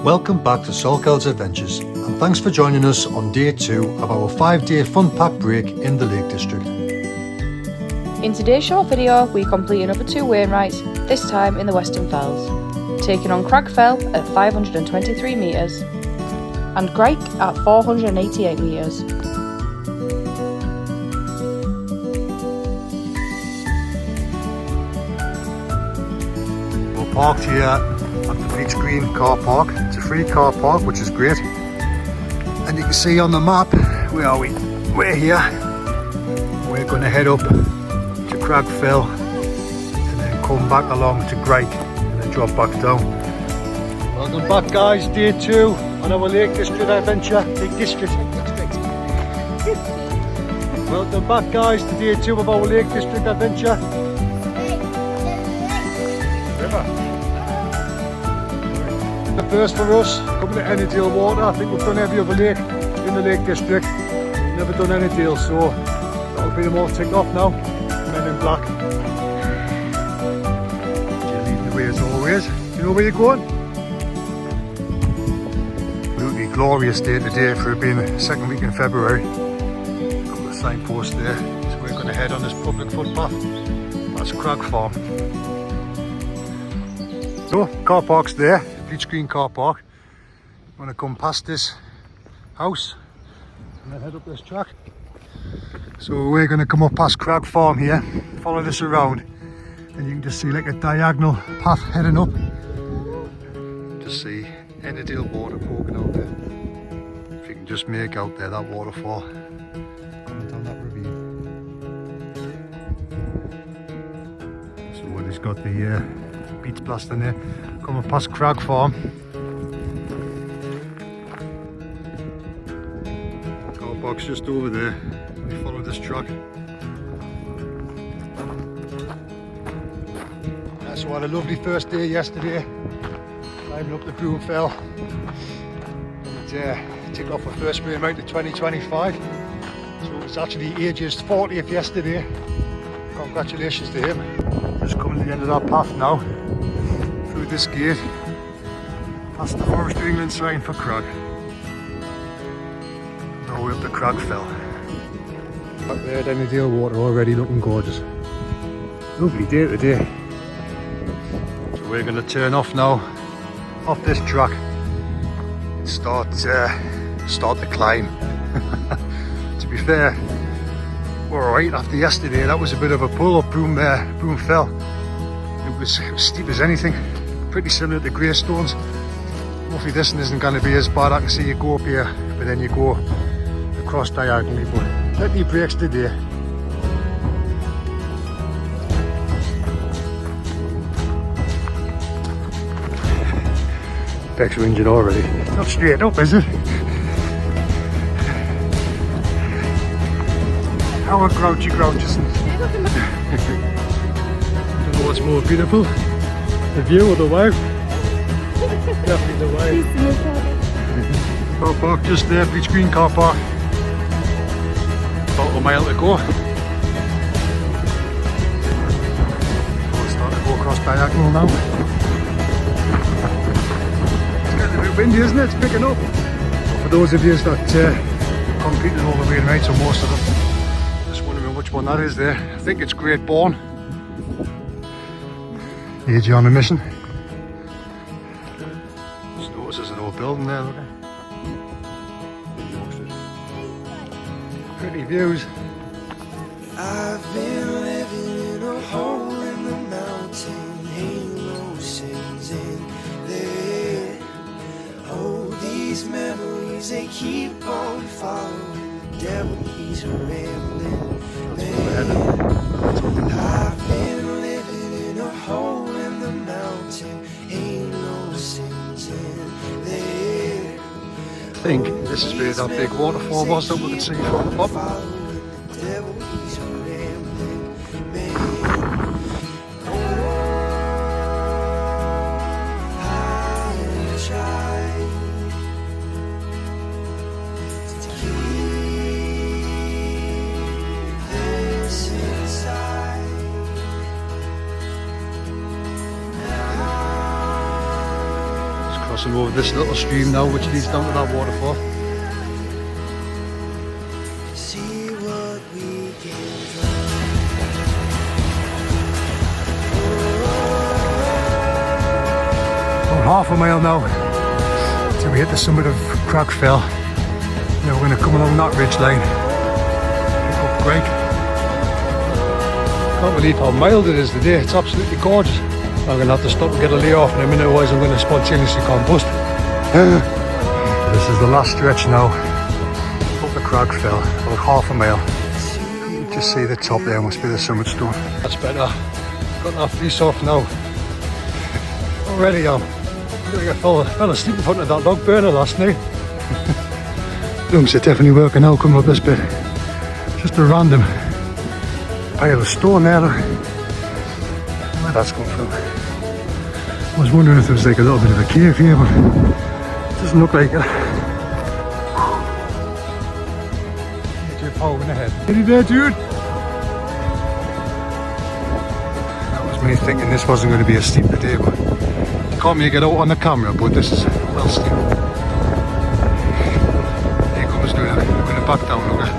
Welcome back to Salkeld's Adventures, and thanks for joining us on day 2 of our 5-day fun pack break in the Lake District. In today's short video, we complete another 2 wainwrights, this time in the Western Fells, taking on Crag Fell at 523 metres and Grike at 488 metres. We're parked here at the Beach Green car park. It's a free car park, which is great. And you can see on the map, where are we? We're here. We're going to head up to Crag Fell and then come back along to Grike and then drop back down. Welcome back, guys. Day 2 on our Lake District adventure. Lake District. Welcome back, guys, to day 2 of our Lake District adventure. River. The first for us, coming to Annandale Water. I think we've done every other lake in the Lake District. Never done Annandale, so that'll be them all ticked off now. Men in black. You're leading the way as always. Do you know where you're going? Absolutely glorious day today for it being the second week in February. Got the signpost there, so we're going to head on this public footpath. That's Crag Farm. So, car park's there. Beach Green car park. I'm going to come past this house and then head up this track. So we're going to come up past Crag Farm here, follow this around, and you can just see like a diagonal path heading up. Just see Annandale Water poking out there. If you can just make out there that waterfall coming down that ravine. So what he's got the beach blast in there. Coming past Crag Farm. Car park's just over there. We follow this track. That's what a lovely first day yesterday. Climbing up the Broom Fell. And tick off our first wainwright to 2025. So it was actually AJ's 40th yesterday. Congratulations to him. Just coming to the end of that path now. Through this gate, past the Forest of England sign for Crag. Now we're up to Crag Fell. Back there at Annandale Water already looking gorgeous. Lovely day today. So we're going to turn off now, off this track, and start the climb. To be fair, we're alright after yesterday. That was a bit of a pull up Broom Fell. It was steep as anything. Pretty similar to Greystones. Hopefully this one isn't going to be as bad. I can see you go up here, but then you go across diagonally. But plenty of breaks today. Petrol engine already. Not straight up, is it? How a grouchy grouches. Don't know what's more beautiful. The view or the wave? Definitely the wave. Car park just there, Beach Green car park. About a mile to go. We'll start to go across diagonal now. It's getting a bit windy, isn't it? It's picking up. For those of you that completed all the wainwrights or most of them, just wondering which one that is there. I think it's Great Bourne. AJ on a mission. Just notice there's an old building there, look at. Pretty views. I've been living in a hole in the mountain, halo sings in there. Oh, these memories, they keep on following. The devil, he's a rambling man. I've been living in a hole in the mountain, halo sings in there. I think this is where that big waterfall was that we could see from the bottom. crossing over this little stream now, which leads down to that waterfall. See what we can About half a mile now till we hit the summit of Crag Fell. Now we're going to come along that ridge line, pick up Grike. Can't believe how mild it is today, it's absolutely gorgeous. I'm going to have to stop and get a lay off in a minute, otherwise I'm going to spontaneously combust. This is the last stretch now up the Crag Fell, about half a mile. You can just see the top there, must be the summit stone. That's better. Got that fleece off now. Already I think I fell asleep in front of that log burner last night. Lungs are definitely working out coming up this bit. Just a random pile of stone there. Where that's come from. I was wondering if there was like a little bit of a cave here, but it doesn't look like it. Get your power in the head. Get you there, dude? That was me thinking this wasn't going to be as steep today, but you can't make it out on the camera, but this is well steep. Here comes doing it. We're going to back down, look at.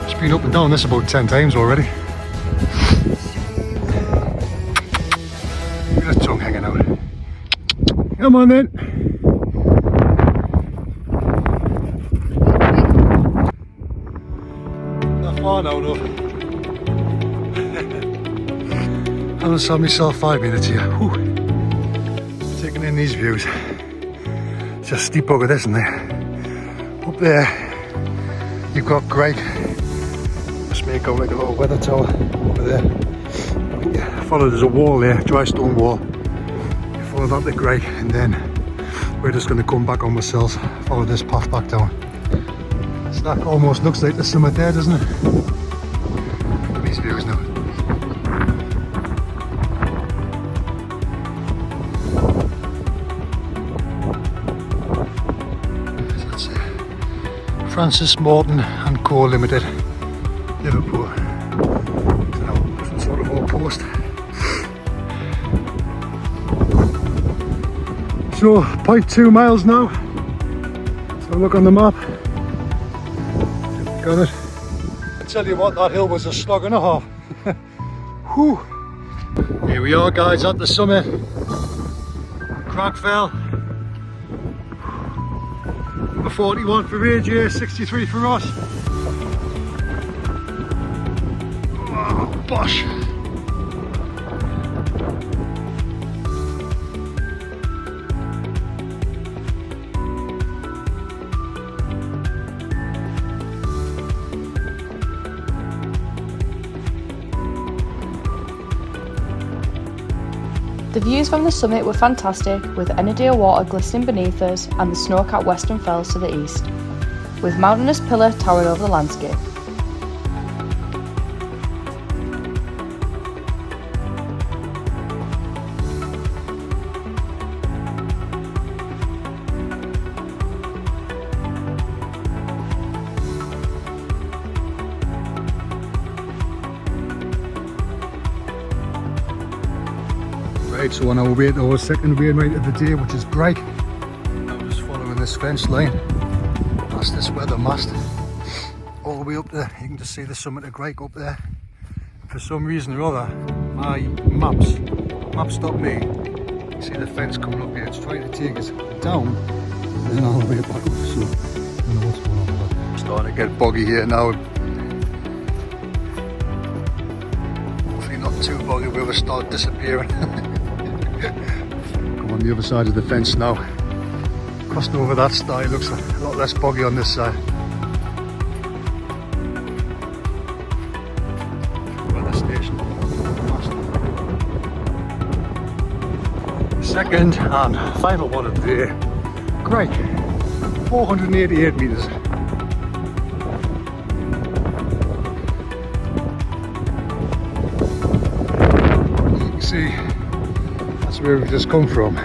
It's been up and down this about 10 times already. Look at the tongue hanging out. Come on then. Not far now though. I haven't saw myself 5 minutes here. Whew. Taking in these views. It's just steep over this and there. Up there, you've got Grike. Just make out like a little weather tower over there. Yeah, follow, there's a wall there, dry stone wall. You follow that to Grike, and then we're just going to come back on ourselves, follow this path back down. So that almost looks like the summit there, doesn't it? Look at these views now. So that's Francis Morton and Co Limited, Liverpool. Some sort of old post. So 0.2 miles now. So look on the map. Got it. I tell you what, that hill was a slog and a half. Whew. Here we are, guys, at the summit. Crag Fell. Number 41 for AJ, 63 for Ross. Oh, bosh. The views from the summit were fantastic, with Ennerdale water glistening beneath us and the snow-capped Western Fells to the east, with mountainous pillar towering over the landscape. Right, so on our way to our second wainwright of the day, which is Grike. I'm just following this fence line past this weather mast all the way up there. You can just see the summit of Grike up there. For some reason or other, my map stopped me. You see the fence coming up here, it's trying to take us down and then all the way back up, so I don't know what's going on with that. Starting to get boggy here now. Hopefully not too boggy where we start disappearing. Come on the other side of the fence now. Crossing over that stile, looks a lot less boggy on this side. Weather station. Second and final one of the day. Grike, 488 metres. You can see that's where we've just come from.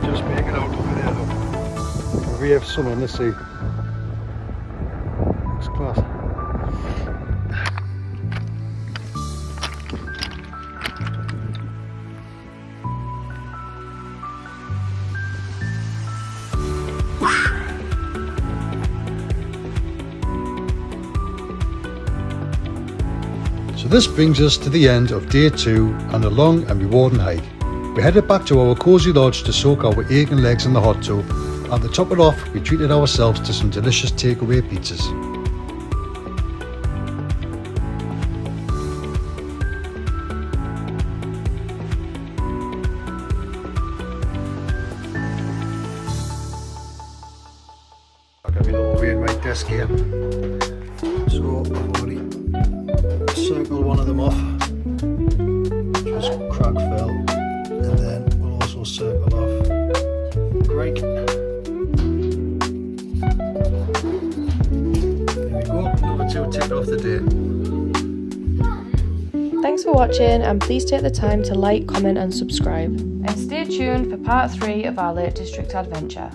Just making out over there, look. We have sun on this sea. Looks class. So this brings us to the end of day 2 and a long and rewarding hike. We headed back to our cosy lodge to soak our aching legs in the hot tub, and to top it off we treated ourselves to some delicious takeaway pizzas. I'll give you a little wainwright desk here. So I've already circled one of them off, which was Crag Fell, and then we'll also circle off Grike. There we go, number 2 ticked off the day. Thanks for watching, and please take the time to like, comment and subscribe. And stay tuned for part 3 of our Lake District adventure.